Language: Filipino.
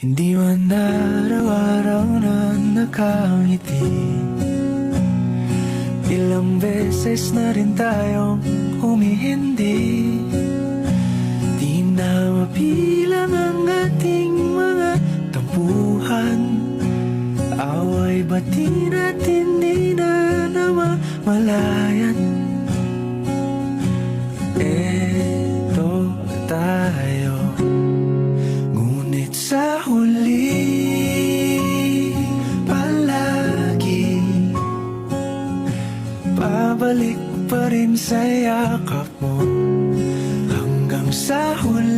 Hindi man araw-araw na nakangiti. Ilang beses na rin tayong humihindi. Di na mapilang ang ating mga tampuhan. Away bati natin di na namamalayan. Eto tayo, ngunit sa huli palagi pabalik pa rin sa yakap mo. Hanggang sa huli